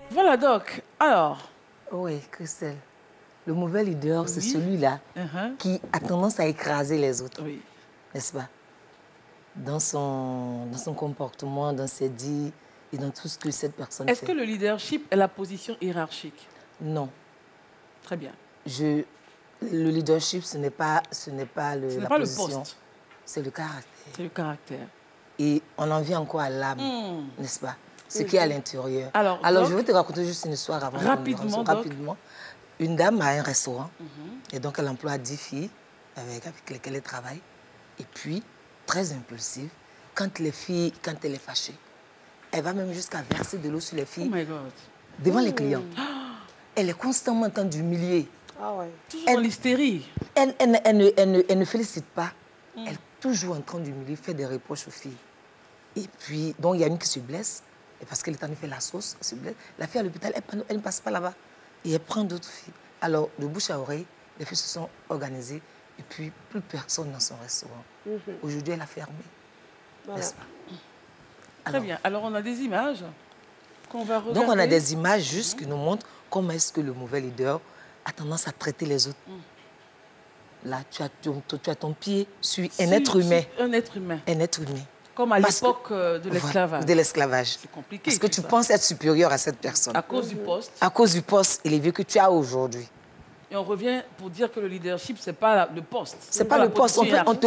Voilà, Doc. Alors. Oui, Christelle. Le mauvais leader, c'est celui-là qui a tendance à écraser les autres. Oui. N'est-ce pas? Dans son comportement, dans ses dits et dans tout ce que cette personne fait. Est-ce que le leadership est la position hiérarchique? Non. Très bien. Le leadership, ce n'est pas la position. Le poste. C'est le caractère. C'est le caractère. Et on en vient encore à l'âme, n'est-ce pas? Ce qui est à l'intérieur. Alors je vais te raconter juste une histoire avant. Rapidement. Une dame a un restaurant et donc elle emploie 10 filles avec lesquelles elle travaille. Et puis, très impulsive, quand elle est fâchée, elle va même jusqu'à verser de l'eau sur les filles devant les clients. Elle est constamment en train d'humilier. Ah ouais. Toujours dans l'hystérie. Elle ne félicite pas. Elle est toujours en train d'humilier, fait des reproches aux filles. Et puis, donc il y a une qui se blesse. Et parce qu'elle est en train de faire la sauce, elle se blesse. La fille à l'hôpital, elle ne passe pas là-bas. Et elle prend d'autres filles. Alors, de bouche à oreille, les filles se sont organisées. Et puis, plus personne dans son restaurant. Aujourd'hui, elle a fermé. Voilà. N'est-ce pas? Très bien. Alors, on a des images qu'on va regarder. Donc, on a des images juste qui nous montrent comment est-ce que le mauvais leader a tendance à traiter les autres. Là, tu as ton pied sur un être humain. Un être humain. Un être humain. Comme à l'époque de l'esclavage. De l'esclavage. C'est compliqué. Parce que tu penses être supérieur à cette personne. À cause du poste. À cause du poste élevé que tu as aujourd'hui. Et on revient pour dire que le leadership, ce n'est pas le poste. Ce n'est pas le poste.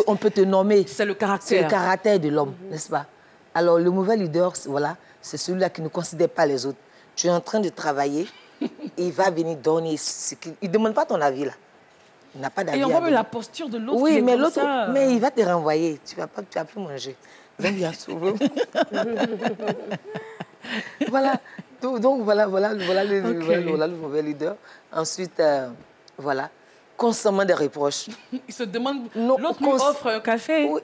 On peut te nommer. C'est le caractère. C'est le caractère de l'homme, n'est-ce pas? Alors, le mauvais leader, voilà, c'est celui-là qui ne considère pas les autres. Tu es en train de travailler et il va venir donner. Il ne demande pas ton avis, là. Il n'a pas d'avis. Et on voit même la posture de l'autre. Oui, mais l'autre, il va te renvoyer. Tu ne vas plus manger. Donc, bien souvent. Voilà. Donc, voilà le mauvais leader. Ensuite, voilà, constamment des reproches. Il se demande, l'autre lui offre un café. Oui,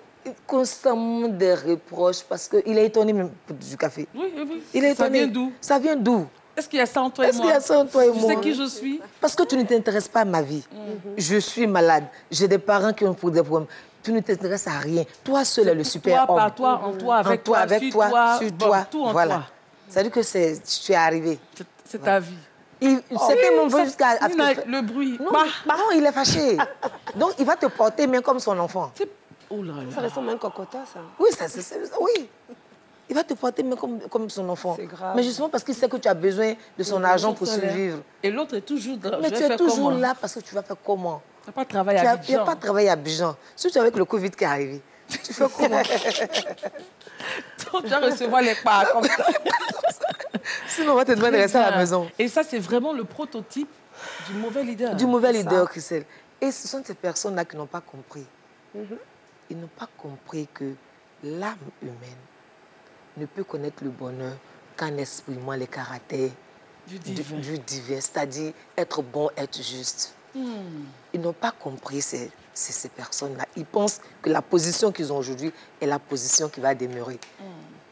constamment des reproches parce qu'il est étonné même du café. Oui. Il est étonné. Ça vient d'où? Ça vient d'où? Est-ce qu'il y a ça en toi et moi? Est-ce qu'il y a ça en toi et moi? Tu sais qui je suis? Parce que tu ne t'intéresses pas à ma vie. Je suis malade. J'ai des parents qui ont des problèmes. Tu ne t'intéresses à rien. Toi seul est le super homme. Par toi, en toi, avec toi, sur toi. Tout en voilà. toi. Ça veut dire que tu es arrivé. C'est ta vie. C'était mon vœu jusqu'à... Le bruit. Non, il est fâché. Donc, il va te porter même comme son enfant. Oh là là. Ça ressemble à un cocota, ça. Oui, oui. Il va te porter même comme son enfant. C'est grave. Mais justement parce qu'il sait que tu as besoin de son argent pour survivre. Et l'autre est toujours dans... Mais tu es toujours là parce que tu vas faire comment? Tu n'as pas travaillé à Abidjan. Tu n'as pas travaillé à Abidjan. Surtout avec le Covid qui est arrivé. Tu fais comment? Tu vas recevoir les parts comme ça. Sinon, on va te demander de rester à la maison. Et ça, c'est vraiment le prototype du mauvais leader. Du mauvais leader, Christelle. Et ce sont ces personnes-là qui n'ont pas compris. Ils n'ont pas compris que l'âme humaine ne peut connaître le bonheur qu'en exprimant les caractères du divin, c'est-à-dire être bon, être juste. Ils n'ont pas compris ces personnes-là. Ils pensent que la position qu'ils ont aujourd'hui est la position qui va demeurer.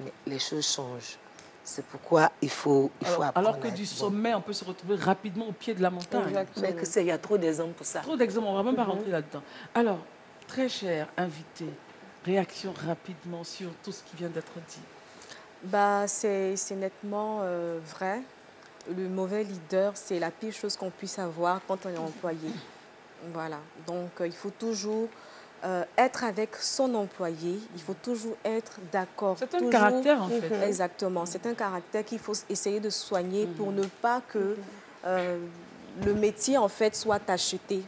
Mais les choses changent. C'est pourquoi il faut apprendre. Alors que du sommet, on peut se retrouver rapidement au pied de la montagne. Mais il y a trop d'exemples pour ça. Trop d'exemples, on ne va même pas rentrer là-dedans. Alors, très cher invité, réaction rapidement sur tout ce qui vient d'être dit. C'est nettement vrai. Le mauvais leader, c'est la pire chose qu'on puisse avoir quand on est employé. Voilà. Donc, il faut toujours être avec son employé. Il faut toujours être d'accord. C'est un caractère, en fait. Exactement. C'est un caractère qu'il faut essayer de soigner pour ne pas que le métier, en fait, soit acheté